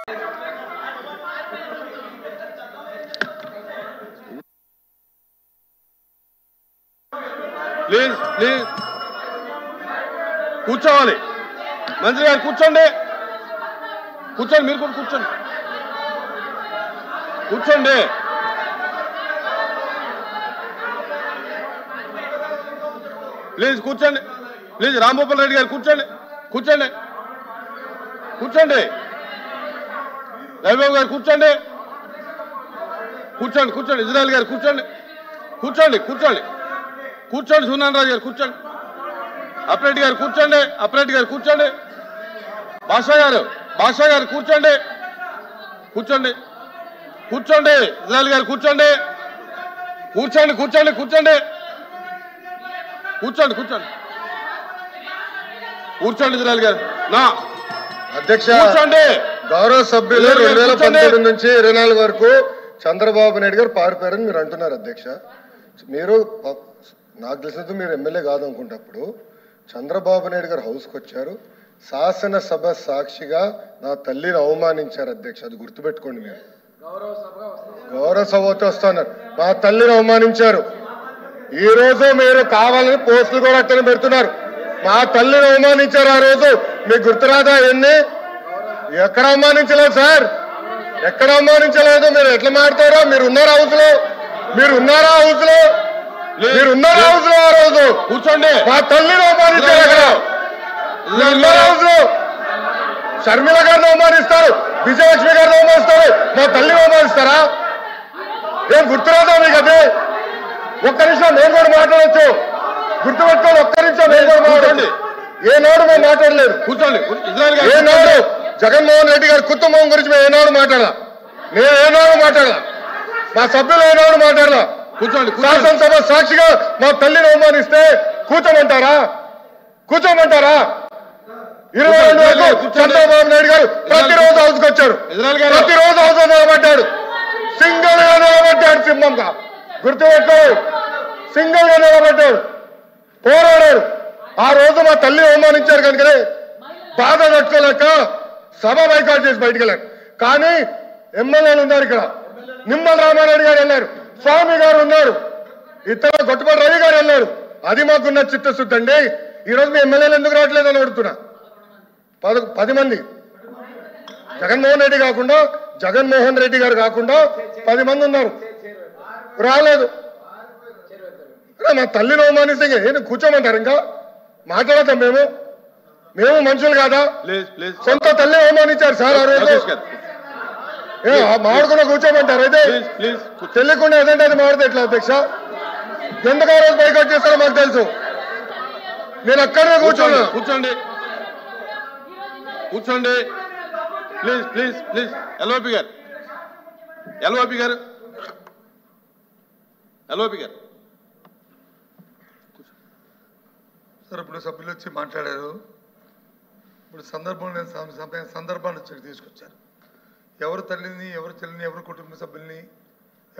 Please please కూర్చోవాలి. మంత్రి గారు కూర్చోండి, కూర్చోండి, మీరు కూడా కూర్చోండి, కూర్చోండి. ప్లీజ్ కూర్చోండి, ప్లీజ్. రాంభూపాల్ రెడ్డి గారు కూర్చోండి, కూర్చోండి, కూర్చోండి. రవిబాబు గారు కూర్చోండి, కూర్చోండి, కూర్చోండి. ఇజ్రాయల్ గారు కూర్చోండి, కూర్చోండి, కూర్చోండి, కూర్చోండి. సునాన్ రాజు గారు కూర్చోండి, అప్రెడ్డి గారు కూర్చోండి, అప్రెడ్డి గారు కూర్చోండి. భాషా గారు కూర్చోండి, కూర్చోండి, కూర్చోండి. ఇజ్రాయల్ గారు కూర్చోండి, కూర్చోండి, కూర్చోండి, కూర్చోండి, కూర్చోండి, కూర్చోండి, కూర్చోండి. ఇజ్రాయల్ గారు నా అధ్యక్ష కూర్చోండి. గౌరవ సభ్యులు 2019 నుంచి 24 వరకు చంద్రబాబు నాయుడు గారు పారిపోయారని మీరు అంటున్నారు అధ్యక్ష. మీరు నాకు తెలిసినందుకు మీరు ఎమ్మెల్యే కాదనుకుంటప్పుడు చంద్రబాబు నాయుడు గారు హౌస్కి వచ్చారు, శాసనసభ సాక్షిగా నా తల్లిని అవమానించారు అధ్యక్ష. అది గుర్తుపెట్టుకోండి. మీరు గౌరవ సభతో వస్తున్నారు, మా తల్లిని అవమానించారు. ఈ రోజు మీరు కావాలని పోస్టులు కూడా అట్టని పెడుతున్నారు. మా తల్లిని అవమానించారు. ఆ రోజు మీకు గుర్తురాదా? ఎన్ని ఎక్కడ అవమానించలేదు సార్, ఎక్కడ అవమానించలేదు. మీరు ఎట్లా మాట్లాడారో. మీరు ఉన్నారా హౌస్ లో? మీరు ఉన్నారా హౌస్ లో? మీరు ఉన్నారా హౌస్ లో? ఆ రోజు కూర్చోండి. మా తల్లిని అవమానించారు. అక్కడ మీరు ఉన్నారా హౌస్ లో? షర్మిల గారిని అవమానిస్తారు, విజయలక్ష్మి గారిని అవమానిస్తారు, మా తల్లిని అవమానిస్తారా? ఏం గుర్తురాదా మీకు? అదే ఒక్క నిమిషం నేను కూడా మాట్లాడచ్చు. గుర్తుపెట్టుకోండి, ఒక్క నిమిషం నేను కూడా మాట్లాడండి. ఏనాడు మేము మాట్లాడలేదు. కూర్చోండి. ఏనాడు జగన్మోహన్ రెడ్డి గారి కుటుంబం గురించి మేము ఏనాడు మాట్లాడాల? నేను ఏనాడు మాట్లాడాల? మా సభ్యులు ఏనాడు మాట్లాడాల? కూర్చోండి. శాసనసభ సాక్షిగా మా తల్లిని అవమానిస్తే కూర్చోమంటారా? కూర్చోమంటారా? 22 వరకు చంద్రబాబు నాయుడు గారు ప్రతిరోజు హౌస్కి వచ్చారు, ప్రతిరోజు హౌస్ నిలబడ్డాడు, సింగిల్ గా నిలబడ్డాడు, సింహంగా. గుర్తుపెట్టు, సింగిల్ గా నిలబడ్డాడు, పోరాడాడు. ఆ రోజు మా తల్లి అవమానించారు కనుకనే బాధ తట్టుకోలేక సభ బైకాట్ చేసి బయటకు వెళ్ళారు. కానీ ఎమ్మెల్యేలు ఉన్నారు ఇక్కడ. నిమ్మల రామారెడ్డి గారు వెళ్ళారు, స్వామి గారు ఉన్నారు, ఇతర గొట్టపల్లి రవి గారు వెళ్ళారు. అది మాకున్న చిత్తశుద్ధి అండి. ఈరోజు మీ ఎమ్మెల్యేలు ఎందుకు రావట్లేదు అని అడుగుతున్నా. 10 మంది జగన్మోహన్ రెడ్డి గారు కాకుండా 10 మంది ఉన్నారు, రాలేదు. మా తల్లిని అవమానిస్తే ఏం కూర్చోమంటారు? ఇంకా మాట్లాడతాం మేము మనుషులు కాదా? సొంత తల్లి అవమానించారు సార్ ఆ రోజు. మాడుకున్నా కూర్చోమంటారు? అయితే తెలియకుండా ఏదంటే అది మాడితే ఎట్లా అధ్యక్ష? ఎందుకు ఆ రోజు బైకాట్ చేస్తారో మాకు తెలుసు. నేను అక్కడే కూర్చోండి. కూర్చోండి, కూర్చోండి. Please please please. ఎల్ఓపి గారు, ఎల్ఓపి గారు, ఎల్ఓపి గారు. సార్ ఇప్పుడు సభ్యులు వచ్చి మాట్లాడారు. ఇప్పుడు సందర్భాన్ని వచ్చి తీసుకొచ్చారు. ఎవరు తల్లిని, ఎవరు చెల్లిని, ఎవరు కుటుంబ సభ్యుల్ని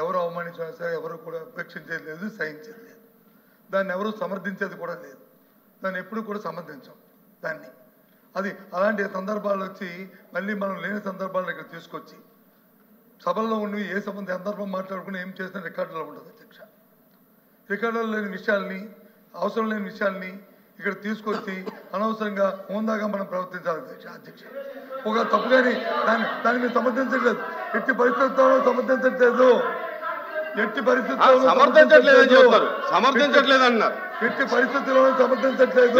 ఎవరు అవమానించినా సరే ఎవరు కూడా ఉపేక్షించేది లేదు, సహించేది లేదు. దాన్ని ఎవరు సమర్థించేది కూడా లేదు. దాన్ని ఎప్పుడు కూడా సమర్థించాం దాన్ని. అది అలాంటి సందర్భాలు వచ్చి మళ్ళీ మనం లేని సందర్భాలను ఇక్కడ తీసుకొచ్చి సభల్లో ఉండి ఏ సందర్భం మాట్లాడుకుని ఏం చేసిన రికార్డులో ఉండదు అధ్యక్ష. రికార్డులో లేని విషయాల్ని, అవసరం లేని విషయాల్ని ఇక్కడ తీసుకొచ్చి అనవసరంగా హోందాగా మనం ప్రవర్తించాలి అధ్యక్ష. ఒక తప్పు కానీ దాన్ని మేము సమర్థించట్లేదు, ఎట్టి పరిస్థితుల్లో సమర్థించట్లేదు, ఎట్టి పరిస్థితుల్లో సమర్థించట్లేదు అన్నారు. ఎట్టి పరిస్థితుల్లో సమర్థించట్లేదు,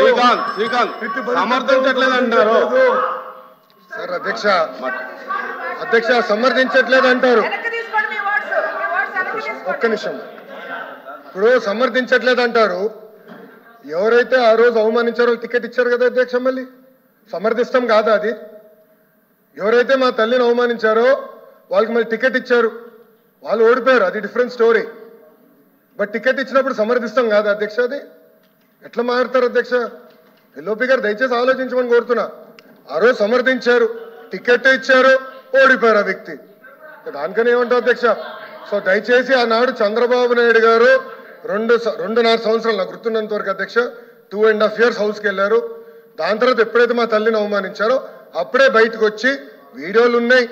సమర్థించట్లేదు అంటారు సార్. అధ్యక్ష సమర్థించట్లేదు అంటారు. ఒక్క నిమిషం. ఇప్పుడు సమర్థించట్లేదు అంటారు. ఎవరైతే ఆ రోజు అవమానించారో టికెట్ ఇచ్చారు కదా అధ్యక్ష. మళ్ళీ సమర్థిస్తాం కాదా అది? ఎవరైతే మా తల్లిని అవమానించారో వాళ్ళకి మళ్ళీ టికెట్ ఇచ్చారు, వాళ్ళు ఓడిపోయారు, అది డిఫరెంట్ స్టోరీ. బట్ టికెట్ ఇచ్చినప్పుడు సమర్థిస్తాం కాదా అధ్యక్ష? అది ఎట్లా మారుతారు అధ్యక్ష? ఎల్ఓపి గారు దయచేసి ఆలోచించమని కోరుతున్నా. ఆ రోజు సమర్థించారు, టికెట్ ఇచ్చారు, ఓడిపోయారు ఆ వ్యక్తి. దానికని ఏమంటారు అధ్యక్ష? సో దయచేసి ఆనాడు చంద్రబాబు నాయుడు గారు 2.5 సంవత్సరాలు నాకు గుర్తున్నంత వరకు అధ్యక్ష 2.5 years హౌస్కి వెళ్ళారు. దాని తర్వాత ఎప్పుడైతే మా తల్లిని అవమానించారో అప్పుడే బయటకు వచ్చి వీడియోలు ఉన్నాయి,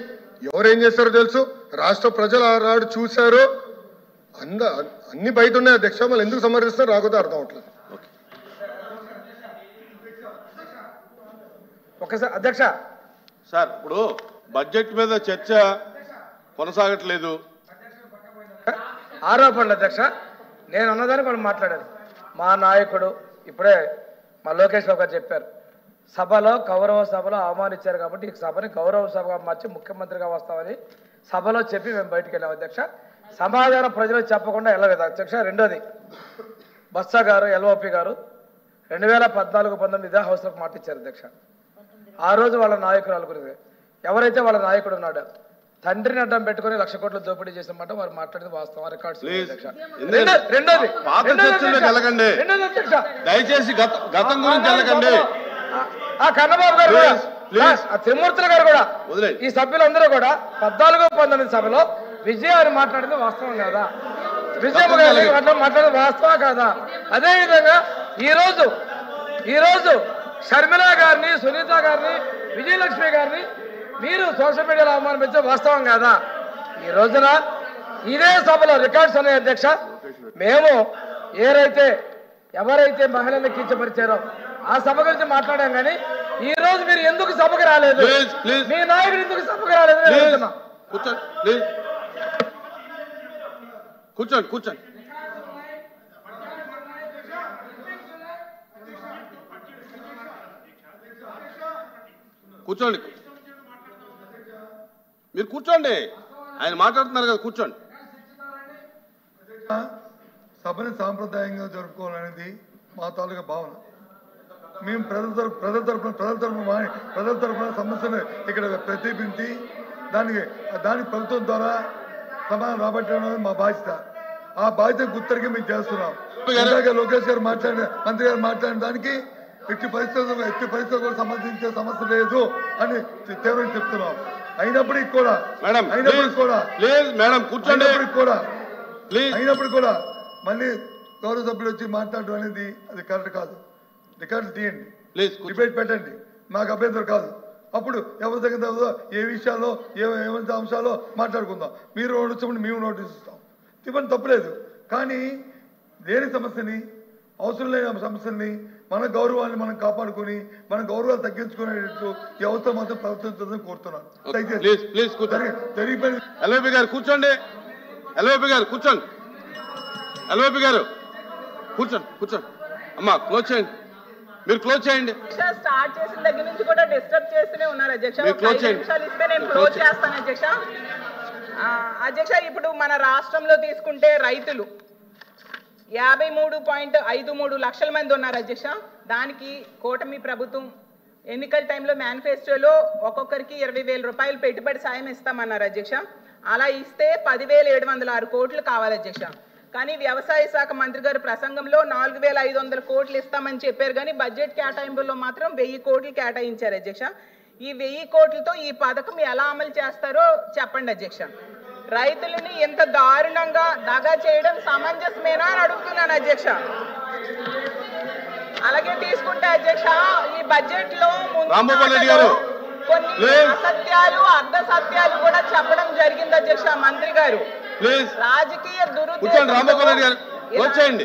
ఎవరేం చేస్తారో తెలుసు, రాష్ట్ర ప్రజలు ఆనాడు చూశారు, అన్ని బయట ఉన్నాయి అధ్యక్ష. మళ్ళీ ఎందుకు సమర్థిస్తారో రాకపోతే అర్థం అవట్లేదు. ఒకసారి అధ్యక్ష సార్, ఇప్పుడు బడ్జెట్ మీద చర్చ కొనసాగట్లేదు. ఆరోపణలు అధ్యక్ష, నేను అన్నదానికి వాళ్ళు మాట్లాడారు. మా నాయకుడు ఇప్పుడే మా లోకేష్ బాబు గారు చెప్పారు, సభలో గౌరవ సభలో అవమానించారు కాబట్టి ఈ సభని గౌరవ సభగా మార్చి ముఖ్యమంత్రిగా వస్తామని సభలో చెప్పి మేము బయటికి వెళ్ళాం అధ్యక్ష. సమాధానం ప్రజలకు చెప్పకుండా వెళ్ళలేదు అధ్యక్ష. రెండోది, బొత్స గారు ఎల్ఓపి గారు 2014-19 ఇదే హౌస్లోకి మాట ఇచ్చారు అధ్యక్ష. ఆ రోజు వాళ్ళ నాయకురాలు గురించి ఎవరైతే వాళ్ళ నాయకుడు ఉన్నాడో తండ్రిని అడ్డం పెట్టుకుని 1,00,000 కోట్లు దోపిడీ చేసినమాట వారు మాట్లాడేది వాస్తవం, రికార్డ్స్. రెండోది దయచేసి గతం గురించి వెళ్ళకండి. ఆ కన్నబాబు గారు కూడా, ఆ త్రిమూర్తులు గారు కూడా, ఈ సభ్యులందరూ కూడా 14-19 సభలో విజయ అని మాట్లాడింది వాస్తవం కాదా? విజయమ్మ గారు మాట్లాడేది వాస్తవం కాదా? అదేవిధంగా ఈరోజు షర్మిల గారిని, సునీత గారిని, విజయలక్ష్మి గారిని మీరు సోషల్ మీడియాలో అవమానించే వాస్తవం కాదా? ఈ రోజున ఇదే సభలో రికార్డ్స్ ఉన్నాయి అధ్యక్ష. మేము ఎవరైతే మహిళలను కించపరిచారో ఆ సభ గురించి మాట్లాడాం, కానీ ఈ రోజు మీరు ఎందుకు సభకు రాలేదు, మీ నాయకుడు ఎందుకు సభకు రాలేదు? కూర్చోండి కూర్చోండి. కూర్చోండి, మీరు కూర్చోండి. ఆయన మాట్లాడుతున్నారు కదా, కూర్చోండి. సభని సాంప్రదాయంగా జరుపుకోవాలనేది మా తాలూకా భావన. మేము ప్రజల తరఫున సమస్యను ఇక్కడ ప్రతిబింబించి దానికి ప్రభుత్వం ద్వారా సమాధానం రాబట్టడం అనేది మా బాధ్యత. ఆ బాధ్యత గుర్తరిగి మేము చేస్తున్నాం. లోకేష్ గారు మంత్రి గారు మాట్లాడిన దానికి ఎట్టి పరిస్థితులకు కూడా సంబంధించే సమస్య లేదు అని తీవ్రంగా చెప్తున్నాం. అయినప్పటికీ కూడా మళ్ళీ గౌరవ సభ్యులు వచ్చి మాట్లాడడం అనేది అది కరెక్ట్ కాదు. రికార్డు తీయండి, డిబేట్ పెట్టండి, మాకు అభ్యంతరం కాదు. అప్పుడు ఎవరి దగ్గర ఏ విషయాల్లో ఏమైనా అంశాల్లో మాట్లాడుకుందాం. మీరు నోటీస్ ఇవ్వండి, మేము నోటీస్ ఇస్తాం, ఇవ్వండి, తప్పులేదు. కానీ లేని సమస్యని, అవసరం లేని సమస్యల్ని, మన గౌరవాన్ని మనం కాపాడుకొని మన గౌరవాలు తగ్గించుకునేటట్టు ఈ అవసరం మాత్రం ప్రవర్తించాలని కోరుతున్నాను. ఎల్ఓపి గారు కూర్చోండి. ఎల్ఓపి గారు కూర్చోండి. ఎల్ఓపి గారు కూర్చోండి. అమ్మా క్లోజ్ చేయండి, మీరు క్లోజ్ చేయండి. స్టార్ట్ చేసిన దగ్గర నుంచి కూడా డిస్టర్బ్ చేస్తూనే ఉన్నారు అధ్యక్ష. 5 నిమిషాలు ఇస్తే నేను క్లోజ్ చేస్తాను అధ్యక్ష. అధ్యక్ష, ఇప్పుడు మన రాష్ట్రంలో తీసుకుంటే రైతులు 53.53 లక్షల మంది ఉన్నారు అధ్యక్ష. దానికి కూటమి ప్రభుత్వం ఎన్నికల టైంలో మేనిఫెస్టోలో ఒక్కొక్కరికి 20,000 రూపాయలు పెట్టుబడి సాయం ఇస్తామన్నారు అధ్యక్ష. అలా ఇస్తే 10,706 కోట్లు కావాలి అధ్యక్ష. కానీ వ్యవసాయ శాఖ మంత్రి గారు ప్రసంగంలో 4,500 కోట్లు ఇస్తామని చెప్పారు, కానీ బడ్జెట్ కేటాయింపుల్లో మాత్రం 1000 కోట్లు కేటాయించారు అధ్యక్ష. ఈ 1000 కోట్లతో ఈ పథకం ఎలా అమలు చేస్తారో చెప్పండి అధ్యక్ష. రైతులని ఎంత దారుణంగా దగా చేయడం సమంజసమేనా అని అడుగుతున్నాను అధ్యక్ష. అలాగే తీసుకుంటే అధ్యక్ష, ఈ బడ్జెట్ లో కొన్ని అసత్యాలు, అర్ధ సత్యాలు కూడా చెప్పడం జరిగింది అధ్యక్ష. మంత్రి గారు రాజకీయ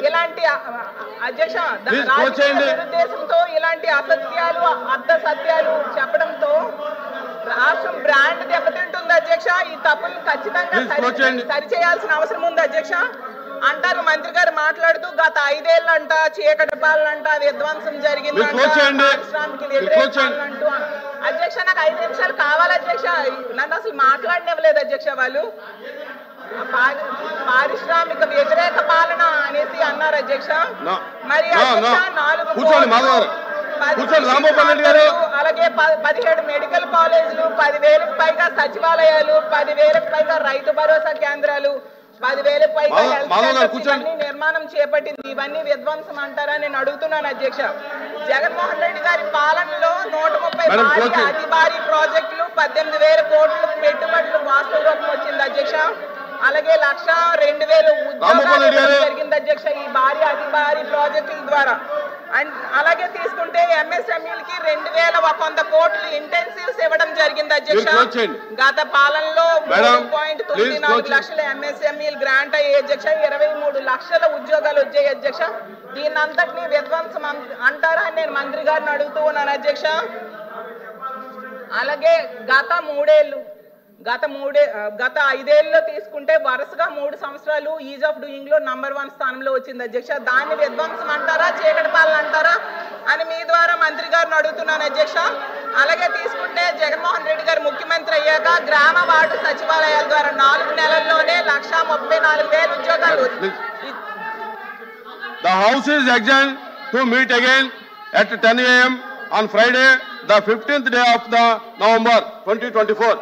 ఇలాంటి అధ్యక్ష దురుద్దేశంతో ఇలాంటి అసత్యాలు, అర్ధ సత్యాలు చెప్పడంతో రాష్ట్రం బ్రాండ్ దెబ్బతింటుంది అధ్యక్ష. ఈ తప్పులను ఖచ్చితంగా సరిచేయాల్సిన అవసరం ఉంది అధ్యక్ష. అంటారు మంత్రి గారు మాట్లాడుతూ, గత 5 ఏళ్ళంట చీకటి పాలనంట, విధ్వంసం జరిగిందంట, పారిశ్రామిక వ్యతిరేకాలంటూ. అధ్యక్ష, నాకు 5 నిమిషాలు కావాలి అధ్యక్ష. నన్ను అసలు మాట్లాడనివ్వలేదు అధ్యక్ష. వాళ్ళు పారిశ్రామిక వ్యతిరేక పాలన అనేసి అన్నారు అధ్యక్ష. మరి అలాగే 17 మెడికల్ కాలేజీలు, 10,000కు పైగా సచివాలయాలు, 10,000కు పైగా రైతు భరోసా కేంద్రాలు, 10,000కు పైగా హెల్త్ నిర్మాణం చేపట్టింది. ఇవన్నీ విధ్వంసం అంటారా నేను అడుగుతున్నాను అధ్యక్ష. జగన్మోహన్ రెడ్డి గారి పాలనలో 130 అతి భారీ ప్రాజెక్టులు, 18,000 కోట్లు పెట్టుబడులు వాస్తవ రూపం వచ్చింది అధ్యక్ష. అలాగే 1,02,000 ఉద్యోగాలు జరిగింది అధ్యక్ష ఈ అతి భారీ ప్రాజెక్టుల ద్వారా. అండ్ అలాగే తీసుకుంటే ఎంఎస్ఎంఈలకి 2100 కోట్లు ఇంటెన్సివ్స్ ఇవ్వడం జరిగింది అధ్యక్ష. గత పాలనలో 3.94 లక్షల ఎంఎస్ఎంఈలు గ్రాంట్ అయ్యే అధ్యక్ష, 23 లక్షల ఉద్యోగాలు వచ్చాయి అధ్యక్ష. దీన్నంతటినీ విధ్వంసం అంటారా అని నేను మంత్రి గారిని అడుగుతూ ఉన్నాను అధ్యక్ష. అలాగే గత 5 ఏళ్ళలో తీసుకుంటే వరుసగా 3 సంవత్సరాలు ఈజ్ ఆఫ్ డూయింగ్ లో నంబర్ 1 స్థానంలో వచ్చింది అధ్యక్ష. దాన్ని విధ్వంసం అంటారా, చీకటి పాలన అంటారా అని మీ ద్వారా మంత్రి గారిని అడుగుతున్నాను అధ్యక్ష. అలాగే తీసుకుంటే జగన్మోహన్ రెడ్డి గారు ముఖ్యమంత్రి అయ్యాక గ్రామ వార్డు సచివాలయాల ద్వారా 4 నెలల్లోనే 1,34,000 ఉద్యోగాలు. The House is adjourned to meet again at 10 a.m. on Friday, the 15th day of the November 2024.